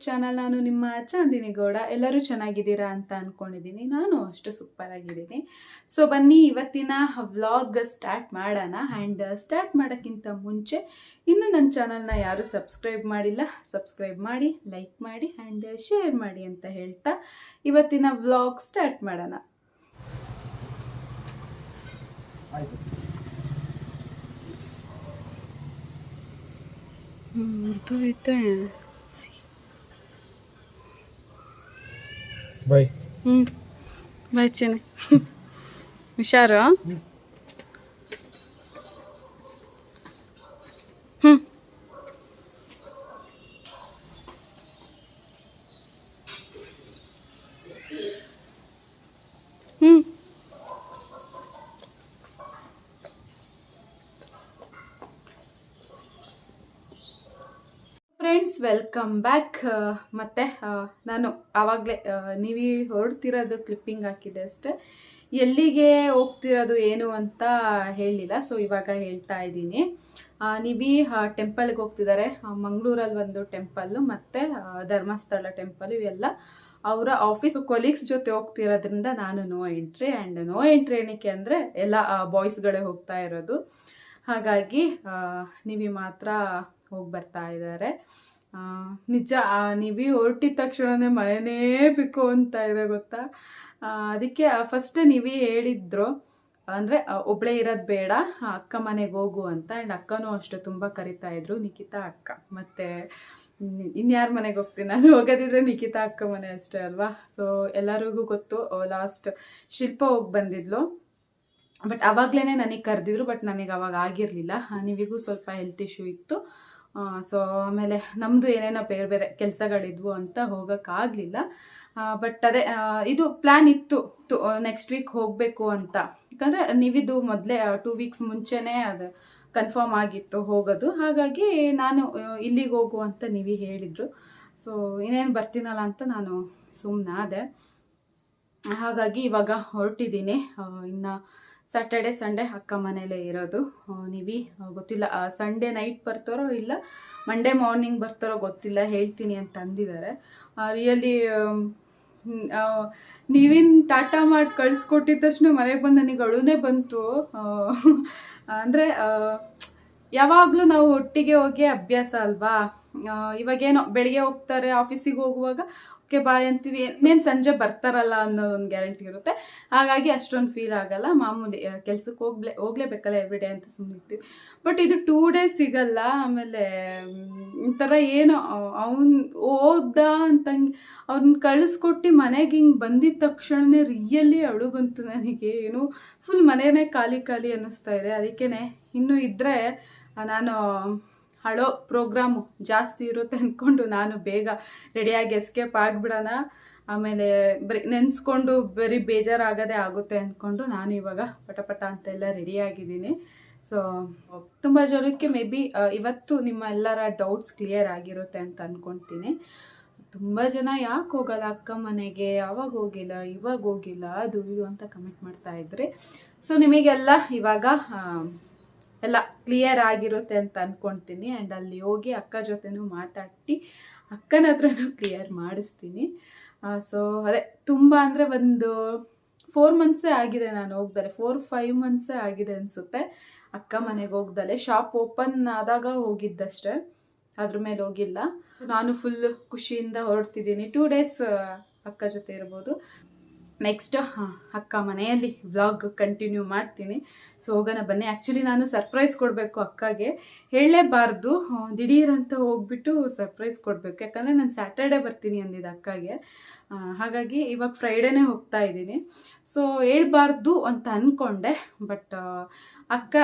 Channel. ನಾನು ನಿಮ್ಮ ಚಾಂದಿನಿ ಗೌಡ. ಎಲ್ಲರೂ ಚೆನ್ನಾಗಿದ್ದೀರಾ ಅಂತ ಅಂದ್ಕೊಂಡಿದ್ದೀನಿ. ನಾನು ಅಷ್ಟು ಸೂಪರ್ ಆಗಿದ್ದೀನಿ. ಸೊ ಬನ್ನಿ ಇವತ್ತಿನ ವ್ಲಾಗ್ ಸ್ಟಾರ್ಟ್ ಮಾಡೋಣ. ಆ್ಯಂಡ್ ಸ್ಟಾರ್ಟ್ ಮಾಡೋಕ್ಕಿಂತ ಮುಂಚೆ ಇನ್ನೂ ನನ್ನ ಚಾನಲ್ನ ಯಾರು ಸಬ್ಸ್ಕ್ರೈಬ್ ಮಾಡಿಲ್ಲ, ಸಬ್ಸ್ಕ್ರೈಬ್ ಮಾಡಿ, ಲೈಕ್ ಮಾಡಿ ಆ್ಯಂಡ್ ಶೇರ್ ಮಾಡಿ ಅಂತ ಹೇಳ್ತಾ ಇವತ್ತಿನ ವ್ಲಾಗ್ ಸ್ಟಾರ್ಟ್ ಮಾಡೋಣ. ಬಾಯ್ ಬಾಯ್ ಚೆನ್ನ ಹುಷಾರು. Friends, welcome back. ಮತ್ತೆ ನಾನು ಆವಾಗಲೇ ನೀವು ಹೊರಡ್ತಿರೋದು ಕ್ಲಿಪ್ಪಿಂಗ್ ಹಾಕಿದೆ ಅಷ್ಟೆ, ಎಲ್ಲಿಗೆ ಹೋಗ್ತಿರೋದು ಏನು ಅಂತ ಹೇಳಿಲ್ಲ. ಸೊ ಇವಾಗ ಹೇಳ್ತಾ ಇದ್ದೀನಿ. ನೀವಿ ಟೆಂಪಲ್ಗೆ ಹೋಗ್ತಿದ್ದಾರೆ. ಮಂಗಳೂರಲ್ಲಿ ಒಂದು ಟೆಂಪಲ್ಲು ಮತ್ತು ಧರ್ಮಸ್ಥಳ ಟೆಂಪಲ್, ಇವೆಲ್ಲ ಅವರ ಆಫೀಸ್ ಕೊಲೀಗ್ಸ್ ಜೊತೆ ಹೋಗ್ತಿರೋದ್ರಿಂದ ನಾನು no entry. And no entry ಏನಕ್ಕೆ ಅಂದರೆ ಎಲ್ಲ ಬಾಯ್ಸ್ಗಳೇ ಹೋಗ್ತಾ ಇರೋದು. ಹಾಗಾಗಿ ನೀವಿ ಮಾತ್ರ ಹೋಗಿ ಬರ್ತಾ ಇದ್ದಾರೆ. ನಿಜ, ನೀವಿ ಹೊರಟಿದ ತಕ್ಷಣವೇ ಮನೆಯೇ ಬೇಕು ಅಂತ ಇದೆ ಗೊತ್ತಾ. ಅದಕ್ಕೆ ಫಸ್ಟ್ ನೀವಿ ಹೇಳಿದ್ರು ಅಂದರೆ ಒಬ್ಬಳೇ ಇರೋದು ಬೇಡ, ಅಕ್ಕ ಮನೆಗೆ ಹೋಗು ಅಂತ. ಆ್ಯಂಡ್ ಅಕ್ಕನೂ ಅಷ್ಟು ತುಂಬ ಕರಿತಾ ಇದ್ರು, ನಿಖಿತಾ ಅಕ್ಕ. ಮತ್ತು ಇನ್ಯಾರ ಮನೆಗೆ ಹೋಗ್ತೀನಿ ನಾನು, ಹೋಗೋದಿದ್ರೆ ನಿಖಿತಾ ಅಕ್ಕ ಮನೆ ಅಷ್ಟೇ ಅಲ್ವಾ. ಸೊ ಎಲ್ಲರಿಗೂ ಗೊತ್ತು, ಲಾಸ್ಟ್ ಶಿಲ್ಪ ಹೋಗಿ ಬಂದಿದ್ಲು. ಬಟ್ ಆವಾಗಲೇ ನನಗೆ ಕರೆದಿದ್ರು, ಬಟ್ ನನಗೆ ಅವಾಗ ಆಗಿರಲಿಲ್ಲ. ನೀವಿಗೂ ಸ್ವಲ್ಪ ಹೆಲ್ತ್ ಇಶ್ಯೂ ಇತ್ತು. ಸೊ ಆಮೇಲೆ ನಮ್ಮದು ಏನೇನೋ ಬೇರೆ ಬೇರೆ ಕೆಲಸಗಳಿದ್ವು ಅಂತ ಹೋಗೋಕ್ಕಾಗಲಿಲ್ಲ. ಬಟ್ ಅದೇ ಇದು ಪ್ಲ್ಯಾನ್ ಇತ್ತು, ನೆಕ್ಸ್ಟ್ ವೀಕ್ ಹೋಗಬೇಕು ಅಂತ. ಯಾಕಂದರೆ ನೀವಿದು ಮೊದಲೇ 2 ವೀಕ್ಸ್ ಮುಂಚೆನೇ ಅದು ಕನ್ಫರ್ಮ್ ಆಗಿತ್ತು ಹೋಗೋದು. ಹಾಗಾಗಿ ನಾನು ಇಲ್ಲಿಗೆ ಹೋಗು ಅಂತ ನೀವೇ ಹೇಳಿದರು. ಸೊ ಇನ್ನೇನು ಬರ್ತೀನಲ್ಲ ಅಂತ ನಾನು ಸುಮ್ಮನಾದೆ. ಹಾಗಾಗಿ ಇವಾಗ ಹೊರಟಿದ್ದೀನಿ. ಇನ್ನು ಸ್ಯಾಟರ್ಡೆ ಸಂಡೇ ಅಕ್ಕ ಮನೇಲೇ ಇರೋದು. ನೀವಿ ಗೊತ್ತಿಲ್ಲ, ಸಂಡೇ ನೈಟ್ ಬರ್ತಾರೋ ಇಲ್ಲ ಮಂಡೇ ಮಾರ್ನಿಂಗ್ ಬರ್ತಾರೋ ಗೊತ್ತಿಲ್ಲ, ಹೇಳ್ತೀನಿ ಅಂತ ಅಂದಿದ್ದಾರೆ. ರಿಯಲಿ ನೀವಿನ್ ಟಾಟಾ ಮಾಡಿ ಕಳಿಸ್ಕೊಟ್ಟಿದ ತಕ್ಷಣ ಮನೆಗೆ ಬಂದು ನನಗೆ ಅಳುನೇ ಬಂತು. ಅಂದರೆ ಯಾವಾಗಲೂ ನಾವು ಒಟ್ಟಿಗೆ ಹೋಗಿ ಅಭ್ಯಾಸ ಅಲ್ವಾ. ಇವಾಗೇನೋ ಬೆಳಿಗ್ಗೆ ಹೋಗ್ತಾರೆ ಆಫೀಸಿಗೆ ಹೋಗುವಾಗ ಓಕೆ ಬಾಯ್ ಅಂತೀವಿ, ಇನ್ನೇನು ಸಂಜೆ ಬರ್ತಾರಲ್ಲ ಅನ್ನೋ ಒಂದು ಗ್ಯಾರಂಟಿ ಇರುತ್ತೆ. ಹಾಗಾಗಿ ಅಷ್ಟೊಂದು ಫೀಲ್ ಆಗಲ್ಲ. ಮಾಮೂಲಿ ಕೆಲ್ಸಕ್ಕೆ ಹೋಗ್ಲೇಬೇಕಲ್ಲ ಎವ್ರಿ ಡೇ ಅಂತ ಸುಮ್ಮನೆ ಇರ್ತೀವಿ. ಬಟ್ ಇದು 2 ಡೇಸ್ ಸಿಗಲ್ಲ. ಆಮೇಲೆ ಒಂಥರ ಏನೋ ಅವ್ನು ಓದ್ದ ಅಂತಂಗೆ ಅವ್ನ ಕಳಿಸ್ಕೊಟ್ಟು ಮನೆಗೆ ಹಿಂಗೆ ಬಂದಿದ್ದ ತಕ್ಷಣವೇ ರಿಯಲಿ ಅಳು ಬಂತು ನನಗೆ. ಏನು ಫುಲ್ ಮನೆಯೇ ಖಾಲಿ ಖಾಲಿ ಅನ್ನಿಸ್ತಾ ಇದೆ. ಅದಕ್ಕೇ ಇನ್ನೂ ಇದ್ದರೆ ನಾನು ಅಳೋ ಪ್ರೋಗ್ರಾಮು ಜಾಸ್ತಿ ಇರುತ್ತೆ ಅಂದ್ಕೊಂಡು ನಾನು ಬೇಗ ರೆಡಿಯಾಗಿ ಎಸ್ಕೇಪ್ ಆಗಿಬಿಡೋಣ. ಆಮೇಲೆ ಬರೀ ನೆನೆಸ್ಕೊಂಡು ಬರೀ ಬೇಜಾರಾಗೋದೇ ಆಗುತ್ತೆ ಅಂದ್ಕೊಂಡು ನಾನು ಇವಾಗ ಪಟ ಅಂತೆಲ್ಲ ರೆಡಿಯಾಗಿದ್ದೀನಿ. ಸೊ ತುಂಬ ಜನಕ್ಕೆ ಮೇ ಬಿ ಇವತ್ತು ನಿಮ್ಮ ಎಲ್ಲರ ಡೌಟ್ಸ್ ಕ್ಲಿಯರ್ ಆಗಿರುತ್ತೆ ಅಂತ ಅಂದ್ಕೊಳ್ತೀನಿ. ತುಂಬ ಜನ ಯಾಕೆ ಹೋಗಲ್ಲ ಅಕ್ಕ ಮನೆಗೆ, ಯಾವಾಗ ಹೋಗಿಲ್ಲ, ಇವಾಗ ಹೋಗಿಲ್ಲ, ಅದು ಇದು ಅಂತ ಕಮೆಂಟ್ ಮಾಡ್ತಾಯಿದ್ರಿ. ಸೊ ನಿಮಗೆಲ್ಲ ಇವಾಗ ಎಲ್ಲ ಕ್ಲಿಯರ್ ಆಗಿರುತ್ತೆ ಅಂತ ಅಂದ್ಕೊಳ್ತೀನಿ. ಆ್ಯಂಡ್ ಅಲ್ಲಿ ಹೋಗಿ ಅಕ್ಕ ಜೊತೆನೂ ಮಾತಾಡಿ ಅಕ್ಕನ ಹತ್ರನೂ ಕ್ಲಿಯರ್ ಮಾಡಿಸ್ತೀನಿ. ಸೊ ಅದೇ ತುಂಬ ಅಂದರೆ ಒಂದು 4 ಮಂತ್ಸೇ ಆಗಿದೆ ನಾನು ಹೋಗ್ದಲೆ, 4-5 ಮಂತ್ಸೇ ಆಗಿದೆ ಅನಿಸುತ್ತೆ ಅಕ್ಕ ಮನೆಗೆ ಹೋಗ್ದಲೆ. ಶಾಪ್ ಓಪನ್ ಆದಾಗ ಹೋಗಿದ್ದಷ್ಟೇ, ಅದ್ರ ಮೇಲೆ ಹೋಗಿಲ್ಲ. ನಾನು ಫುಲ್ ಖುಷಿಯಿಂದ ಹೊರಡ್ತಿದ್ದೀನಿ. 2 ಡೇಸ್ ಅಕ್ಕ ಜೊತೆ ಇರ್ಬೋದು. ನೆಕ್ಸ್ಟ್ ಅಕ್ಕ ಮನೆಯಲ್ಲಿ ವ್ಲಾಗ್ ಕಂಟಿನ್ಯೂ ಮಾಡ್ತೀನಿ. ಸೊ ಹೋಗೋಣ ಬನ್ನಿ. ಆ್ಯಕ್ಚುಲಿ ನಾನು ಸರ್ಪ್ರೈಸ್ ಕೊಡಬೇಕು ಅಕ್ಕಗೆ, ಹೇಳಲೇಬಾರ್ದು, ದಿಢೀರಂತ ಹೋಗ್ಬಿಟ್ಟು ಸರ್ಪ್ರೈಸ್ ಕೊಡಬೇಕು. ಯಾಕಂದರೆ ನಾನು ಸ್ಯಾಟರ್ಡೇ ಬರ್ತೀನಿ ಅಂದಿದ್ದೆ ಅಕ್ಕಗೆ. ಹಾಗಾಗಿ ಇವಾಗ ಫ್ರೈಡೇನೇ ಹೋಗ್ತಾ ಇದ್ದೀನಿ. ಸೊ ಹೇಳ್ಬಾರ್ದು ಅಂತ ಅಂದ್ಕೊಂಡೆ. ಬಟ್ ಅಕ್ಕ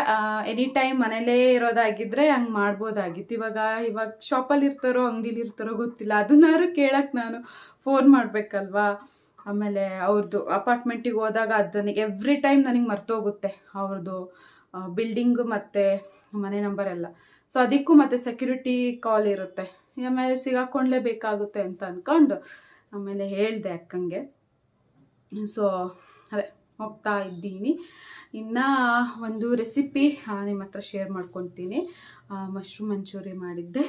ಎನಿ ಟೈಮ್ ಮನೇಲೇ ಇರೋದಾಗಿದ್ದರೆ ಹಂಗೆ ಮಾಡ್ಬೋದಾಗಿತ್ತು. ಇವಾಗ ಶಾಪಲ್ಲಿ ಇರ್ತಾರೋ ಅಂಗಡೀಲಿ ಇರ್ತಾರೋ ಗೊತ್ತಿಲ್ಲ, ಅದನ್ನಾದ್ರು ಕೇಳಕ್ಕೆ ನಾನು ಫೋನ್ ಮಾಡಬೇಕಲ್ವಾ. ಆಮೇಲೆ ಅವ್ರದ್ದು ಅಪಾರ್ಟ್ಮೆಂಟಿಗೆ ಹೋದಾಗ ಅದು ನನಗೆ ಎವ್ರಿ ಟೈಮ್ ನನಗೆ ಮರ್ತೋಗುತ್ತೆ ಅವ್ರದ್ದು ಬಿಲ್ಡಿಂಗು ಮತ್ತು ಮನೆ ನಂಬರ್ ಎಲ್ಲ. ಸೊ ಅದಕ್ಕೂ ಮತ್ತು ಸೆಕ್ಯೂರಿಟಿ ಕಾಲ್ ಇರುತ್ತೆ, ಆಮೇಲೆ ಸಿಗಾಕೊಂಡ್ಲೇಬೇಕಾಗುತ್ತೆ ಅಂತ ಅಂದ್ಕೊಂಡು ಆಮೇಲೆ ಹೇಳಿದೆ ಅಕ್ಕಂಗೆ. ಸೊ ಅದೇ ಹೋಗ್ತಾ ಇದ್ದೀನಿ. ಇನ್ನು ಒಂದು ರೆಸಿಪಿ ನಿಮ್ಮ ಹತ್ರ ಶೇರ್ ಮಾಡ್ಕೊತೀನಿ. ಮಶ್ರೂಮ್ ಮಂಚೂರಿ ಮಾಡಿದ್ದೆ,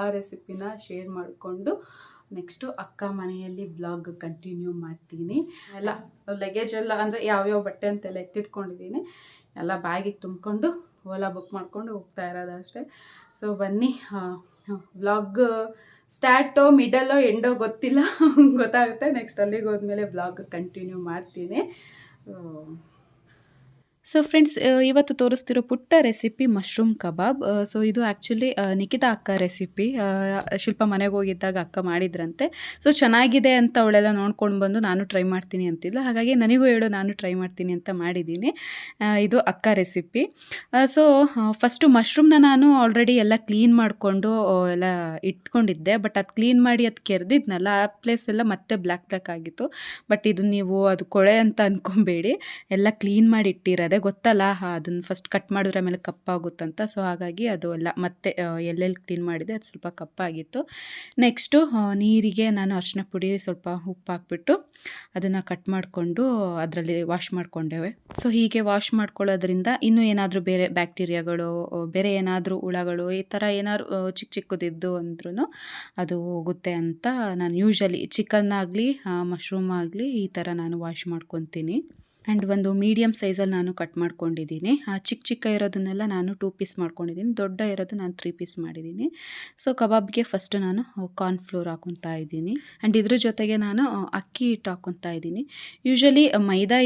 ಆ ರೆಸಿಪಿನ ಶೇರ್ ಮಾಡಿಕೊಂಡು ನೆಕ್ಸ್ಟು ಅಕ್ಕ ಮನೆಯಲ್ಲಿ ಬ್ಲಾಗ್ ಕಂಟಿನ್ಯೂ ಮಾಡ್ತೀನಿ. ಎಲ್ಲ ಲಗೇಜ್ ಎಲ್ಲ ಅಂದರೆ ಯಾವ್ಯಾವ ಬಟ್ಟೆ ಅಂತೆಲ್ಲ ಎತ್ತಿಟ್ಕೊಂಡಿದ್ದೀನಿ, ಎಲ್ಲ ಬ್ಯಾಗಿಗೆ ತುಂಬಿಕೊಂಡು ಓಲಾ ಬುಕ್ ಮಾಡ್ಕೊಂಡು ಹೋಗ್ತಾ ಇರೋದಷ್ಟೇ. ಸೊ ಬನ್ನಿ, ವ್ಲಾಗ್ ಸ್ಟಾರ್ಟೋ ಮಿಡಲ್ಲೋ ಎಂಡೋ ಗೊತ್ತಿಲ್ಲ, ಗೊತ್ತಾಗುತ್ತೆ. ನೆಕ್ಸ್ಟ್ ಅಲ್ಲಿಗೆ ಹೋದ್ಮೇಲೆ ವ್ಲಾಗ್ ಕಂಟಿನ್ಯೂ ಮಾಡ್ತೀನಿ. ಸೊ ಫ್ರೆಂಡ್ಸ್, ಇವತ್ತು ತೋರಿಸ್ತಿರೋ ಪುಟ್ಟ ರೆಸಿಪಿ ಮಶ್ರೂಮ್ ಕಬಾಬ್. ಸೊ ಇದು ಆ್ಯಕ್ಚುಲಿ ನಿಖಿತಾ ಅಕ್ಕ ರೆಸಿಪಿ. ಶಿಲ್ಪ ಮನೆಗೆ ಹೋಗಿದ್ದಾಗ ಅಕ್ಕ ಮಾಡಿದ್ರಂತೆ. ಸೊ ಚೆನ್ನಾಗಿದೆ ಅಂತ ಅವಳೆಲ್ಲ ನೋಡ್ಕೊಂಡು ಬಂದು ನಾನು ಟ್ರೈ ಮಾಡ್ತೀನಿ ಅಂತಿಲ್ಲ, ಹಾಗಾಗಿ ನನಗೂ ಹೇಳು ನಾನು ಟ್ರೈ ಮಾಡ್ತೀನಿ ಅಂತ ಮಾಡಿದ್ದೀನಿ. ಇದು ಅಕ್ಕ ರೆಸಿಪಿ. ಸೊ ಫಸ್ಟು ಮಶ್ರೂಮ್ನ ನಾನು ಆಲ್ರೆಡಿ ಎಲ್ಲ ಕ್ಲೀನ್ ಮಾಡಿಕೊಂಡು ಎಲ್ಲ ಇಟ್ಕೊಂಡಿದ್ದೆ. ಬಟ್ ಅದು ಕ್ಲೀನ್ ಮಾಡಿ ಅದು ಕೆರೆದಿದ್ನಲ್ಲ, ಆ ಪ್ಲೇಸ್ ಎಲ್ಲ ಮತ್ತೆ ಬ್ಲ್ಯಾಕ್ ಆಗಿತ್ತು. ಬಟ್ ಇದು ನೀವು ಅದು ಕೊಳೆ ಅಂತ ಅಂದ್ಕೊಬೇಡಿ, ಎಲ್ಲ ಕ್ಲೀನ್ ಮಾಡಿ ಇಟ್ಟಿರೋದೆ, ಗೊತ್ತಲ್ಲ. ಅದನ್ನು ಫಸ್ಟ್ ಕಟ್ ಮಾಡಿದ್ರೆ ಆಮೇಲೆ ಕಪ್ಪಾಗುತ್ತಂತ. ಸೊ ಹಾಗಾಗಿ ಅದು ಎಲ್ಲ ಮತ್ತೆ ಎಲ್ಲೆಲ್ಲಿ ಕ್ಲೀನ್ ಮಾಡಿದೆ ಅದು ಸ್ವಲ್ಪ ಕಪ್ಪಾಗಿತ್ತು. ನೆಕ್ಸ್ಟು ನೀರಿಗೆ ನಾನು ಅರಿಶಿನ ಪುಡಿ ಸ್ವಲ್ಪ ಉಪ್ಪು ಹಾಕ್ಬಿಟ್ಟು ಅದನ್ನು ಕಟ್ ಮಾಡಿಕೊಂಡು ಅದರಲ್ಲಿ ವಾಶ್ ಮಾಡಿಕೊಂಡೆವೆ. ಸೊ ಹೀಗೆ ವಾಶ್ ಮಾಡ್ಕೊಳ್ಳೋದ್ರಿಂದ ಇನ್ನೂ ಏನಾದರೂ ಬೇರೆ ಬ್ಯಾಕ್ಟೀರಿಯಾಗಳು, ಬೇರೆ ಏನಾದರೂ ಹುಳಗಳು, ಈ ಥರ ಏನಾದ್ರು ಚಿಕ್ಕ ಚಿಕ್ಕದಿದ್ದು ಅಂದ್ರೂ ಅದು ಹೋಗುತ್ತೆ ಅಂತ ನಾನು ಯೂಶಲಿ ಚಿಕನ್ ಆಗಲಿ ಮಶ್ರೂಮ್ ಆಗಲಿ ಈ ಥರ ನಾನು ವಾಶ್ ಮಾಡ್ಕೊತೀನಿ. ಆ್ಯಂಡ್ ಒಂದು ಮೀಡಿಯಮ್ ಸೈಜಲ್ಲಿ ನಾನು ಕಟ್ ಮಾಡ್ಕೊಂಡಿದ್ದೀನಿ. ಚಿಕ್ಕ ಇರೋದನ್ನೆಲ್ಲ ನಾನು 2 ಪೀಸ್ ಮಾಡ್ಕೊಂಡಿದ್ದೀನಿ, ದೊಡ್ಡ ಇರೋದು ನಾನು 3 ಪೀಸ್ ಮಾಡಿದ್ದೀನಿ. ಸೊ ಕಬಾಬ್ಗೆ ಫಸ್ಟು ನಾನು ಕಾರ್ನ್ಫ್ಲೋರ್ ಹಾಕೊತಾ ಇದ್ದೀನಿ. ಆ್ಯಂಡ್ ಇದ್ರ ಜೊತೆಗೆ ನಾನು ಅಕ್ಕಿ ಹಿಟ್ಟು ಹಾಕ್ಕೊತಾ ಇದ್ದೀನಿ. ಯೂಶಲಿ ಮೈದಾ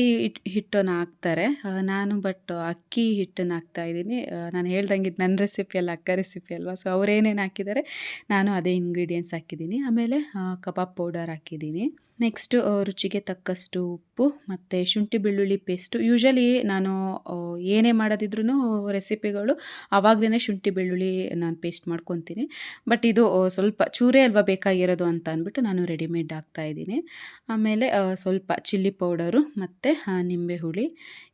ಹಿಟ್ಟನ್ನು ಹಾಕ್ತಾರೆ, ನಾನು ಬಟ್ ಅಕ್ಕಿ ಹಿಟ್ಟನ್ನು ಹಾಕ್ತಾ ಇದ್ದೀನಿ. ನಾನು ಹೇಳ್ದಂಗೆ ಇದು ನನ್ನ ರೆಸಿಪಿ ಅಲ್ಲ, ಅಕ್ಕ ರೆಸಿಪಿ ಅಲ್ವಾ. ಸೊ ಅವರೇನೇನು ಹಾಕಿದ್ದಾರೆ ನಾನು ಅದೇ ಇಂಗ್ರೀಡಿಯೆಂಟ್ಸ್ ಹಾಕಿದ್ದೀನಿ. ಆಮೇಲೆ ಕಬಾಬ್ ಪೌಡರ್ ಹಾಕಿದ್ದೀನಿ. ನೆಕ್ಸ್ಟು ರುಚಿಗೆ ತಕ್ಕಷ್ಟು ಉಪ್ಪು ಮತ್ತು ಶುಂಠಿ ಬೆಳ್ಳುಳ್ಳಿ ಪೇಸ್ಟು. ಯೂಶಲಿ ನಾನು ಏನೇ ಮಾಡೋದಿದ್ರೂ ರೆಸಿಪಿಗಳು ಆವಾಗಲೇ ಶುಂಠಿ ಬೆಳ್ಳುಳ್ಳಿ ನಾನು ಪೇಸ್ಟ್ ಮಾಡ್ಕೊತೀನಿ. ಬಟ್ ಇದು ಸ್ವಲ್ಪ ಚೂರೇ ಅಲ್ವಾ ಬೇಕಾಗಿರೋದು ಅಂತ ಅಂದ್ಬಿಟ್ಟು ನಾನು ರೆಡಿಮೇಡ್ ಹಾಕ್ತಾಯಿದ್ದೀನಿ. ಆಮೇಲೆ ಸ್ವಲ್ಪ ಚಿಲ್ಲಿ ಪೌಡರು ಮತ್ತು ನಿಂಬೆ ಹುಳಿ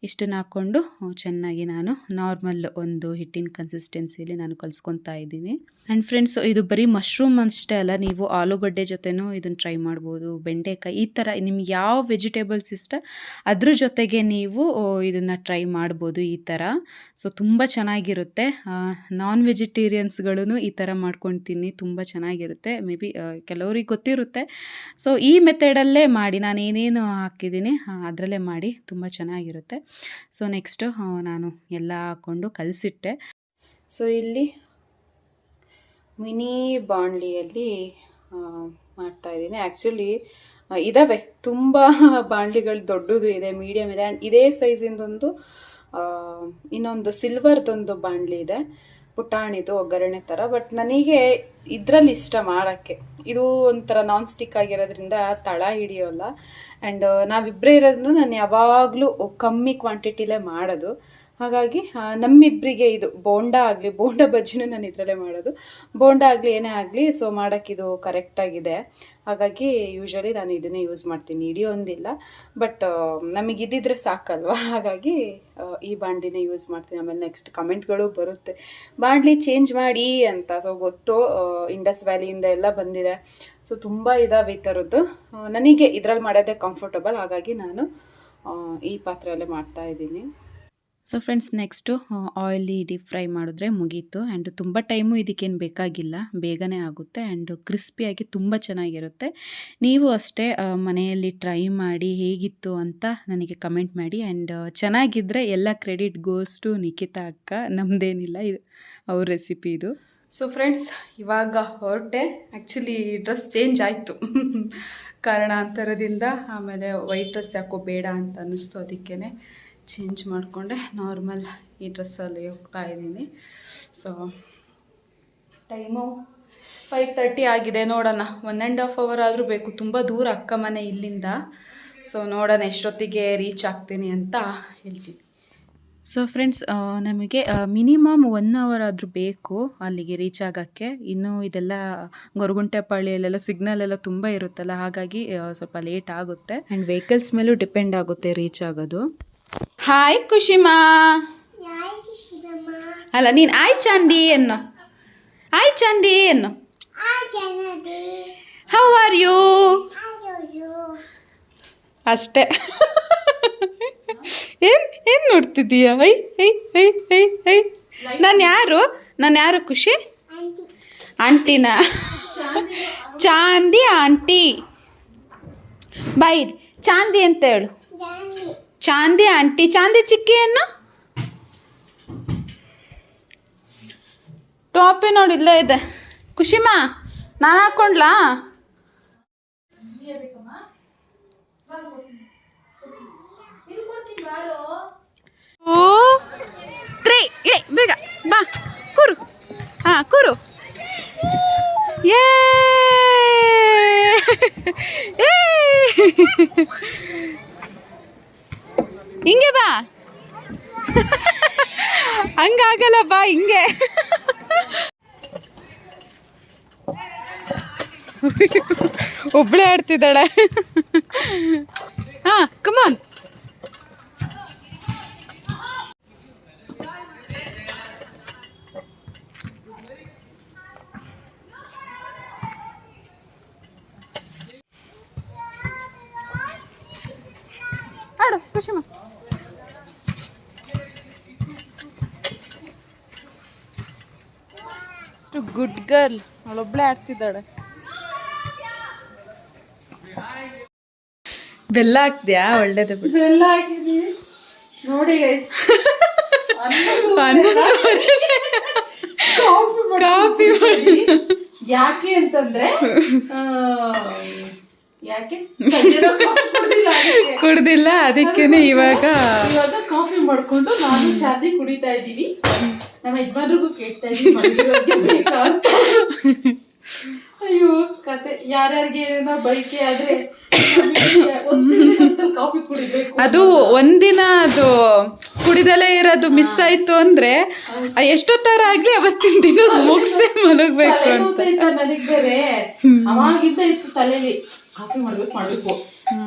ಇಷ್ಟನ್ನು ಹಾಕ್ಕೊಂಡು ಚೆನ್ನಾಗಿ ನಾನು ನಾರ್ಮಲ್ ಒಂದು ಹಿಟ್ಟಿನ ಕನ್ಸಿಸ್ಟೆನ್ಸಿಯಲ್ಲಿ ನಾನು ಕಲಿಸ್ಕೊತಾ ಇದ್ದೀನಿ. ಆ್ಯಂಡ್ ಫ್ರೆಂಡ್ಸ್, ಇದು ಬರೀ ಮಶ್ರೂಮ್ ಅಷ್ಟೇ ಅಲ್ಲ, ನೀವು ಆಲೂಗಡ್ಡೆ ಜೊತೆನೂ ಇದನ್ನು ಟ್ರೈ ಮಾಡ್ಬೋದು, ಬೆಂಡೆಕಾಯಿ, ಈ ಥರ ನಿಮ್ಗೆ ಯಾವ ವೆಜಿಟೇಬಲ್ಸ್ ಇಷ್ಟ ಅದ್ರ ಜೊತೆಗೆ ನೀವು ಇದನ್ನು ಟ್ರೈ ಮಾಡ್ಬೋದು ಈ ಥರ. ಸೊ ತುಂಬ ಚೆನ್ನಾಗಿರುತ್ತೆ. ನಾನ್ ವೆಜಿಟೇರಿಯನ್ಸ್ಗಳೂ ಈ ಥರ ಮಾಡ್ಕೊಳ್ತೀನಿ, ತುಂಬ ಚೆನ್ನಾಗಿರುತ್ತೆ. ಮೇ ಬಿ ಕೆಲವ್ರಿಗೆ ಗೊತ್ತಿರುತ್ತೆ. ಸೊ ಈ ಮೆಥಡಲ್ಲೇ ಮಾಡಿ, ನಾನು ಏನೇನು ಹಾಕಿದ್ದೀನಿ ಅದರಲ್ಲೇ ಮಾಡಿ, ತುಂಬ ಚೆನ್ನಾಗಿರುತ್ತೆ. ಸೊ ನೆಕ್ಸ್ಟು ನಾನು ಎಲ್ಲ ಹಾಕ್ಕೊಂಡು ಕಲಸಿಟ್ಟೆ. ಸೊ ಇಲ್ಲಿ ಮಿನಿ ಬಾಣಲಿಯಲ್ಲಿ ಮಾಡ್ತಾಯಿದ್ದೀನಿ. ಆ್ಯಕ್ಚುಲಿ ಇದ್ದಾವೆ ತುಂಬ ಬಾಣಲಿಗಳು, ದೊಡ್ಡದು ಇದೆ, ಮೀಡಿಯಮ್ ಇದೆ, ಆ್ಯಂಡ್ ಇದೇ ಸೈಜಿಂದೊಂದು ಇನ್ನೊಂದು ಸಿಲ್ವರ್ದೊಂದು ಬಾಣಲಿ ಇದೆ, ಪುಟಾಣಿದು ಒಗ್ಗರಣೆ ಥರ. ಬಟ್ ನನಗೆ ಇದರಲ್ಲಿ ಇಷ್ಟ ಮಾಡೋಕ್ಕೆ. ಇದು ಒಂಥರ ನಾನ್ ಸ್ಟಿಕ್ ಆಗಿರೋದ್ರಿಂದ ತಳ ಹಿಡಿಯೋಲ್ಲ. ಆ್ಯಂಡ್ ನಾವಿಬ್ಬರೇ ಇರೋದ್ರಿಂದ ನಾನು ಯಾವಾಗಲೂ ಕಮ್ಮಿ ಕ್ವಾಂಟಿಟಿಲೇ ಮಾಡೋದು. ಹಾಗಾಗಿ ನಮ್ಮಿಬ್ಬರಿಗೆ ಇದು ಬೋಂಡ ಆಗಲಿ, ಬೋಂಡ ಬಜ್ಜಿನೂ ನಾನು ಇದರಲ್ಲೇ ಮಾಡೋದು, ಬೋಂಡ ಆಗಲಿ ಏನೇ ಆಗಲಿ. ಸೊ ಮಾಡೋಕ್ಕಿದು ಕರೆಕ್ಟಾಗಿದೆ. ಹಾಗಾಗಿ ಯೂಶಲಿ ನಾನು ಇದನ್ನೇ ಯೂಸ್ ಮಾಡ್ತೀನಿ, ಹಿಡಿಯೋಂದಿಲ್ಲ. ಬಟ್ ನಮಗಿದ್ದಿದ್ರೆ ಸಾಕಲ್ವ, ಹಾಗಾಗಿ ಈ ಬಾಣಲಿನೇ ಯೂಸ್ ಮಾಡ್ತೀನಿ. ಆಮೇಲೆ ನೆಕ್ಸ್ಟ್ ಕಮೆಂಟ್ಗಳು ಬರುತ್ತೆ, ಬಾಣಲಿ ಚೇಂಜ್ ಮಾಡಿ ಅಂತ. ಸೊ ಗೊತ್ತು, ಇಂಡಸ್ ವ್ಯಾಲಿಯಿಂದ ಎಲ್ಲ ಬಂದಿದೆ. ಸೊ ತುಂಬ ಇದಾವೆ ಈ ಥರದ್ದು. ನನಗೆ ಇದರಲ್ಲಿ ಮಾಡೋದೇ ಕಂಫರ್ಟಬಲ್, ಹಾಗಾಗಿ ನಾನು ಈ ಪಾತ್ರೆಯಲ್ಲೇ ಮಾಡ್ತಾಯಿದ್ದೀನಿ. So friends, next oily deep fry ಮಾಡಿದ್ರೆ ಮುಗೀತು. ಆ್ಯಂಡ್ ತುಂಬ ಟೈಮು ಇದಕ್ಕೇನು ಬೇಕಾಗಿಲ್ಲ, ಬೇಗನೆ ಆಗುತ್ತೆ. ಆ್ಯಂಡ್ ಕ್ರಿಸ್ಪಿಯಾಗಿ ತುಂಬ ಚೆನ್ನಾಗಿರುತ್ತೆ. ನೀವು ಅಷ್ಟೇ ಮನೆಯಲ್ಲಿ ಟ್ರೈ ಮಾಡಿ ಹೇಗಿತ್ತು ಅಂತ ನನಗೆ ಕಮೆಂಟ್ ಮಾಡಿ. ಆ್ಯಂಡ್ ಚೆನ್ನಾಗಿದ್ದರೆ ಎಲ್ಲ ಕ್ರೆಡಿಟ್ ಗೋಸ್ ಟು ನಿಖಿತಾ ಅಕ್ಕ, ನಮ್ಮದೇನಿಲ್ಲ, ಇದು ಅವ್ರ ರೆಸಿಪಿ ಇದು. ಸೊ ಫ್ರೆಂಡ್ಸ್, ಇವಾಗ ಹೊರಟೆ. ಆ್ಯಕ್ಚುಲಿ ಡ್ರೆಸ್ ಚೇಂಜ್ ಆಯಿತು ಕಾರಣಾಂತರದಿಂದ. ಆಮೇಲೆ ವೈಟ್ ಡ್ರೆಸ್ ಯಾಕೋ ಬೇಡ ಅಂತ ಅನ್ನಿಸ್ತು, ಅದಕ್ಕೇ ಚೇಂಜ್ ಮಾಡಿಕೊಂಡೆ. ನಾರ್ಮಲ್ ಈ ಡ್ರೆಸ್ಸಲ್ಲಿ ಹೋಗ್ತಾ ಇದ್ದೀನಿ. ಸೊ ಟೈಮು 5:30 ಆಗಿದೆ. ನೋಡೋಣ, 1.5 hour ಆದರೂ ಬೇಕು. ತುಂಬ ದೂರ ಅಕ್ಕ ಮನೆ ಇಲ್ಲಿಂದ. ಸೊ ನೋಡೋಣ ಎಷ್ಟೊತ್ತಿಗೆ ರೀಚ್ ಆಗ್ತೀನಿ ಅಂತ ಹೇಳ್ತೀನಿ. ಸೊ ಫ್ರೆಂಡ್ಸ್, ನಮಗೆ ಮಿನಿಮಮ್ 1 hour ಆದರೂ ಬೇಕು ಅಲ್ಲಿಗೆ ರೀಚ್ ಆಗೋಕ್ಕೆ. ಇನ್ನು ಇದೆಲ್ಲ ಗೊರಗುಂಟೆಪಾಳ್ಯಲ್ಲೆಲ್ಲ ಸಿಗ್ನಲ್ ಎಲ್ಲ ತುಂಬ ಇರುತ್ತಲ್ಲ, ಹಾಗಾಗಿ ಸ್ವಲ್ಪ ಲೇಟ್ ಆಗುತ್ತೆ. ಆ್ಯಂಡ್ ವೆಹಿಕಲ್ಸ್ ಮೇಲೂ ಡಿಪೆಂಡ್ ಆಗುತ್ತೆ ರೀಚ್ ಆಗೋದು. ಹಾಯ್ ಖುಷಿಮಾ. ಅಲ್ಲ, ನೀನು ಆಯ್ ಚಂದಿ ಎನ್ನು, ಆಯ್ ಚಂದಿ ಎನ್ನು. How are you? ಅಷ್ಟೇ. ಏನು ನೋಡ್ತಿದ್ದೀಯ? I I I I I ನಾನು ಯಾರು ಖುಷಿ? ಆಂಟಿನಾ? ಚಾಂದಿ ಆಂಟಿ. ಬಾಯ್ ಚಾಂದಿ ಅಂತ ಹೇಳು. ಚಾಂದಿ ಆಂಟಿ. ಚಾಂದಿ ಚಿಕ್ಕಿಯನ್ನು ಟಾಪೇ ನೋಡಿ ಇಲ್ಲೇ ಇದೆ. ಖುಷಿಮಾ ನಾನು ಹಾಕ್ಕೊಂಡ್ಲಾ? ಓ 3 ಏ ಬೇಗ ಬಾ ಕೂರು. ಹಾಂ ಕೂರು. ಏ ಹಿಂಗೆ ಬಾ. ಹಂಗಾಗಲ್ಲ ಬಾ ಹಿಂಗೆ. ಒಬ್ಬಳೇ ಆಡ್ತಿದ್ದಾಳೆ. ಹಾಂ ಕಮಾನ್. ಆಡು ಖುಷಿಮಾ. Good girl. ಅವಳೊಬ್ಳೆ ಆಡ್ತಿದ್ದಾಳೆ. ಬೆಲ್ಲ ಹಾಕ್ದ್ಯಾ? ಒಳ್ಳೇದು ಬಿಡು. ಬೆಲ್ಲ ಹಾಕಿದೀವಿ ನೋಡಿ ಗೈಸ್. ಕಾಫಿ ಯಾಕೆ ಅಂತಂದ್ರೆ ಕುಡ್ದಿಲ್ಲ, ಅದಕ್ಕೇನೆ ಇವಾಗ ಕಾಫಿ ಮಾಡ್ಕೊಂಡು ನಾನು ಚಾದಿ ಕುಡಿತಾ ಇದ್ದೀವಿ. ನಮ್ಮ ಯಜಮಾನ್ರಿಗೂ ಕೇಳ್ತಾ ಇದೀವಿ. ಅಯ್ಯೋ ಕತೆ. ಯಾರ್ಯಾರಿಗೆ ಏನೋ ಬೈಕೆ ಆದ್ರೆ ಕಾಫಿ ಕುಡಿಬೇಕು. ಅದು ಒಂದಿನ ಅದು ಕುಡಿದಲೇ ಇರೋದು ಮಿಸ್ ಆಯ್ತು ಅಂದ್ರೆ ಎಷ್ಟೊತ್ತರ ಆಗ್ಲಿ ಅವತ್ತಿನ ದಿನ ಮುಗಿಸೇ ಮಲಗ್ಬೇಕು ಅಂತ ನನಗ್ ಬೇರೆ. ಅವಾಗಿಂದ ಇತ್ತು ತಲೆಯಲ್ಲಿ ಕಾಫಿ ಮಾಡ್ಬೇಕು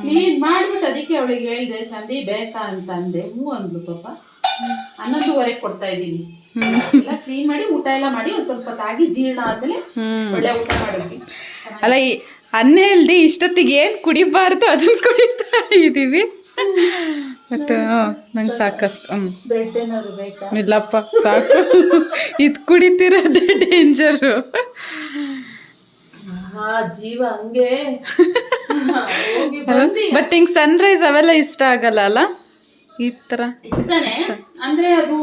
ಕ್ಲೀನ್ ಮಾಡ್ಬಿಟ್ಟು ಅದಕ್ಕೆ ಅವಳಿಗೆ ಹೇಳಿದೆ ಚಂದಿ ಬೇಕಾ ಅಂತ ಅಂದೆ. ಹ್ಞೂ ಅಂದ್ಲು ಪಾಪ. 11:30 ಕೊಡ್ತಾ ಇದ್ದೀನಿ. ಎಲ್ಲ ಕ್ಲೀನ್ ಮಾಡಿ ಊಟ ಎಲ್ಲ ಮಾಡಿ ಒಂದ್ ಸ್ವಲ್ಪ ತಾಗಿ ಜೀರ್ಣ ಆದ್ಮೇಲೆ ಒಳ್ಳೆ ಊಟ ಮಾಡಿದ್ವಿ. ಅಲ್ಲ ಈ ಅನ್ಹೆಲ್ದಿ ಇಷ್ಟೊತ್ತಿಗೆ ಏನ್ ಕುಡಿಬಾರ್ದು ಅದನ್ನ ಕುಡಿತಾ ಇದೀವಿ. ಬಟ್ ನಂಗೆ ಸಾಕಷ್ಟು. ಬ್ರೆಡ್ ಏನಾದ್ರು ಬೇಕಾ? ಇಲ್ಲಪ್ಪ ಸಾಕು. ಇದು ಕುಡಿತಿರೋದೇ ಡೇಂಜರು. ಜೀವ ಹಂಗೆ. ಬಟ್ ಹಿಂಗ್ ಸನ್ರೈಸ್ ಅವೆಲ್ಲ ಇಷ್ಟ ಆಗಲ್ಲ ಅಲ್ಲ? ಈ ತರ ಇಷ್ಟನೇ ಅಂದ್ರೆ ಅದು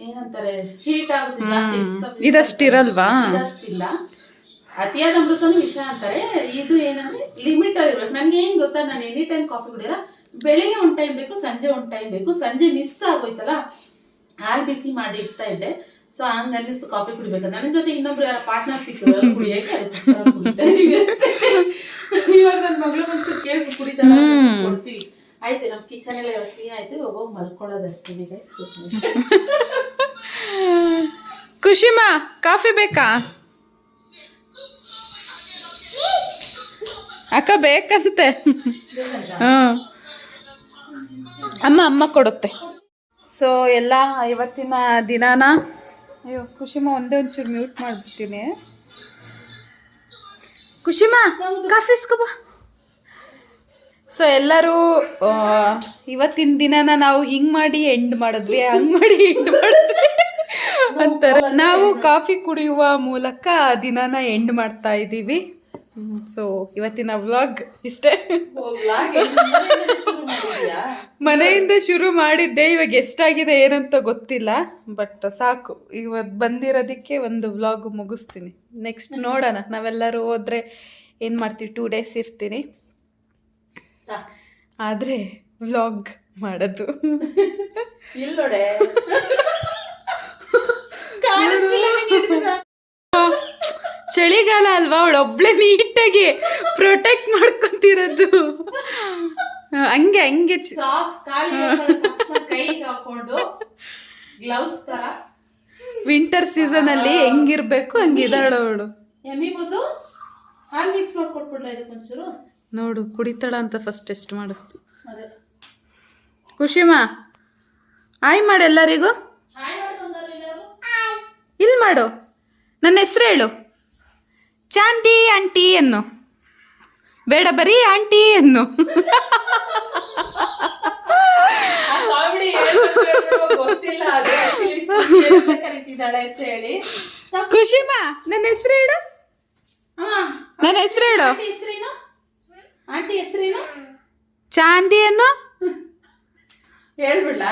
ಏನಂತಾರೆ ಹೀಟ್ ಆಗುತ್ತೆ ಜಾಸ್ತಿ. ಇದಷ್ಟಿರಲ್ವಾ? ಇದಷ್ಟಿಲ್ಲ. ಅತಿಯಾದ ಅಮೃತನೂ ವಿಷ ಅಂತಾರೆ. ಇದು ಏನಂದ್ರೆ ಲಿಮಿಟ್ ಆಗಿರ್ಬೇಕು. ನನ್ಗೆ ಏನ್ ಗೊತ್ತಾ, ನಾನು ಎನಿ ಟೈಮ್ ಕಾಫಿ ಕುಡಿಯಲ್ಲ. ಬೆಳಿಗ್ಗೆ ಒಂದ್ ಟೈಮ್ ಬೇಕು, ಸಂಜೆ ಒಂದ್ ಟೈಮ್ ಬೇಕು. ಸಂಜೆ ಮಿಸ್ ಆಗೋಯ್ತಲ್ಲ, ಹಾಲು ಬಿಸಿ ಮಾಡಿ ಇಡ್ತಾ ಇದ್ದೆ. ಸೊ ಹಂಗ ಅನ್ನಿಸ್ತು ಕಾಫಿ ಕುಡಿಬೇಕು. ನನ್ನ ಜೊತೆ ಇನ್ನೊಬ್ರು ಯಾರ ಪಾರ್ಟ್ನರ್ ಸಿಕ್ಕಿದ್ರಲ್ಲ ಕುಡಿಯಕ್ಕೆ, ಅದಕ್ಕೋಸ್ಕರ ಕುಡಿತಾ ಇದೀವಿ ಅಷ್ಟೇ. ಇವಾಗ ನನ್ನ ಮಗಳಿಗೆ ಒಂಚೂರು ಕೇಳಿ ಕುಡಿತಾಳ ಕೊಡ್ತೀವಿ. ಆಯ್ತು, ನಮ್ ಕಿಚನ್ ಎಲ್ಲ ಕ್ಲೀನ್ ಆಯ್ತು. ಹೋಗಿ ಮಲ್ಕೊಳ್ಳೋದಷ್ಟೇ. ಖುಷಿಮಾ ಕಾಫಿ ಬೇಕಾ? ಅಕ್ಕ ಬೇಕಂತೆ. ಅಮ್ಮ ಕೊಡುತ್ತೆ. ಸೊ ಎಲ್ಲ ಇವತ್ತಿನ ದಿನಾನ. ಅಯ್ಯೋ ಖುಷಿಮಾ ಒಂಚೂರು ಮ್ಯೂಟ್ ಮಾಡ್ಬಿಡ್ತೀನಿ. ಖುಷಿಮಾ ಕಾಫಿ ಇಸ್ಕೊಬಾ. ಸೊ ಎಲ್ಲರೂ ಇವತ್ತಿನ ದಿನನ ನಾವು ಹಿಂಗ್ ಮಾಡಿ ಎಂಡ್ ಮಾಡಿದ್ವಿ, ಹಂಗ್ ಮಾಡಿ ಎಂಡ್ ಮಾಡಿದ್ವಿ ಅಂತಾರೆ. ನಾವು ಕಾಫಿ ಕುಡಿಯುವ ಮೂಲಕ ದಿನನ ಎಂಡ್ ಮಾಡ್ತಾ ಇದ್ದೀವಿ. ಸೊ ಇವತ್ತಿನ ವ್ಲಾಗ್ ಇಷ್ಟೇ. ಮನೆಯಿಂದ ಶುರು ಮಾಡಿದ್ದೆ. ಇವಾಗ ಎಷ್ಟಾಗಿದೆ ಏನಂತ ಗೊತ್ತಿಲ್ಲ, ಬಟ್ ಸಾಕು. ಇವತ್ತು ಬಂದಿರೋದಕ್ಕೆ ಒಂದು ವ್ಲಾಗ್ ಮುಗಿಸ್ತೀನಿ. ನೆಕ್ಸ್ಟ್ ನೋಡೋಣ. ನಾವೆಲ್ಲರೂ ಹೋದ್ರೆ ಏನು ಮಾಡ್ತೀವಿ, 2 days ಇರ್ತೀನಿ. ಆದ್ರೆ ವ್ಲಾಗ್ ಮಾಡೋದು ಇಲ್ಲೋಡೆ. ಚಳಿಗಾಲ ಅಲ್ವಾ, ಅವಳೊಬ್ಳೆ ನೀಟಾಗಿ ಪ್ರೊಟೆಕ್ಟ್ ಮಾಡ್ಕೊಂತಿರೋದು. ಹಂಗೆ ಕೈಗೆ ಹಾಕೊಂಡು ಗ್ಲೌಸ್ ತರ ವಿಂಟರ್ ಸೀಸನ್ ಅಲ್ಲಿ ಹೆಂಗಿರ್ಬೇಕು ಹಂಗಿದಾಳವಳು. ಎಮ್ಮಿಬೋದು ಹಾಲು ಮಿಕ್ಸ್ ಮಾಡ್ಕೊಟ್ಬಿಡ್ಲ ಇದಕ್ಕೊಂಚೂರು. ನೋಡು ಕುಡಿತಾಳ ಅಂತ ಫಸ್ಟ್ ಟೆಸ್ಟ್ ಮಾಡು. ಖುಷಿಮಾ ಆಯ್ ಮಾಡು ಎಲ್ಲರಿಗೂ. ಇಲ್ಲಿ ಮಾಡು. ನನ್ನ ಹೆಸರು ಹೇಳು. ಚಾಂದಿ ಆಂಟಿ ಅನ್ನು ಬೇಡ, ಬರೀ ಆಂಟಿ ಅನ್ನು. ಕರೀತಿದ್ದಾಳೆ ಅಂತ ಹೇಳಿ. ಖುಷಿಮಾ ನನ್ನ ಹೆಸರು ಹೇಳು. ನನ್ನ ಹೆಸರು ಹೇಳು. ಆಂಟಿ ಹೆಸರೇನು? ಆಂಟಿ ಹೆಸರೇನು? ಚಾಂದಿ ಅನ್ನು ಹೇಳ್ಬಿಡ್ಲಾ?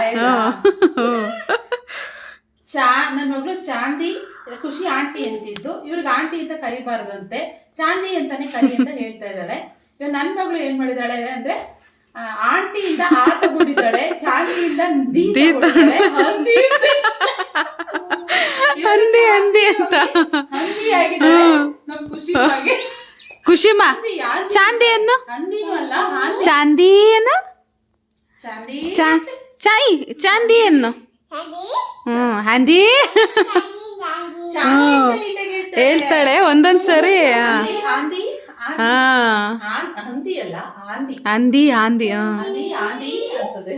ನನ್ನ ಮಗಳು ಚಾಂದಿ, ಖುಷಿ ಆಂಟಿ ಅಂತಿದ್ದು, ಇವ್ರಿಗೆ ಆಂಟಿ ಅಂತ ಕರಿಬಾರ್ದಂತೆ, ಚಾಂದಿ ಅಂತಾನೆ ಕರಿ ಅಂತ ಹೇಳ್ತಾ ಇದ್ದಾಳೆ. ಇವಾಗ ನನ್ನ ಮಗಳು ಏನ್ ಮಾಡಿದಾಳೆ ಅಂದ್ರೆ ಆಂಟಿಯಿಂದ ಆ ತಗೊಂಡಿದ್ದಾಳೆ, ಚಾಂದಿಯಿಂದ ಹಂದಿ ಅಂತ ಹಂದಿ ಆಗಿದ್ದಾಳೆ ನಮ್ ಖುಷಿ ಬಗ್ಗೆ. ಖುಷಿಮಾ ಚಾಂದಿ ಅನ್ನು ಹಂದಿನೂ ಅಲ್ಲ, ಚಾಂದಿ ಅನ್ನು ಚಾಂದಿ ಚಾಂದಿ ಅನ್ನು ಹಂದಿ ಹೇಳ್ತಾಳೆ ಒಂದೊಂದ್ಸರಿ. ಹಾ ಹಂದಿ ಅಲ್ಲ, ಹಂದಿ ಹಂದಿ ಅಂತದೆ.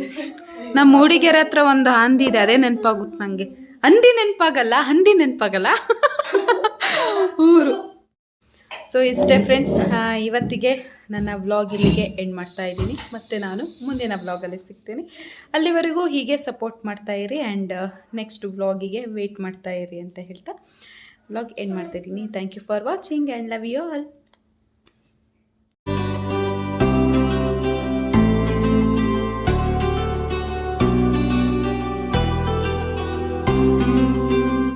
ನಮ್ಮ ಮೂಡಿಗೆರೆ ಹತ್ರ ಒಂದು ಹಂದಿ ಇದೆ, ಅದೇ ನೆನಪಾಗುತ್ತೆ ನಂಗೆ. ಹಂದಿ ನೆನಪಾಗಲ್ಲ, ಹಂದಿ ನೆನಪಾಗಲ್ಲ ಊರು. ಸೊ ಇಷ್ಟೇ ಫ್ರೆಂಡ್ಸ್, ಇವತ್ತಿಗೆ ನನ್ನ ವ್ಲಾಗ್ ಇಲ್ಲಿಗೆ ಎಂಡ್ ಮಾಡ್ತಾ ಇದ್ದೀನಿ. ಮತ್ತು ನಾನು ಮುಂದಿನ ವ್ಲಾಗಲ್ಲಿ ಸಿಗ್ತೀನಿ. ಅಲ್ಲಿವರೆಗೂ ಹೀಗೆ ಸಪೋರ್ಟ್ ಮಾಡ್ತಾಯಿರಿ ಆ್ಯಂಡ್ ನೆಕ್ಸ್ಟ್ ವ್ಲಾಗಿಗೆ ವೆಯ್ಟ್ ಮಾಡ್ತಾಯಿರಿ ಅಂತ ಹೇಳ್ತಾ ವ್ಲಾಗ್ ಎಂಡ್ ಮಾಡ್ತಾಯಿದ್ದೀನಿ. Thank you for watching and love you all.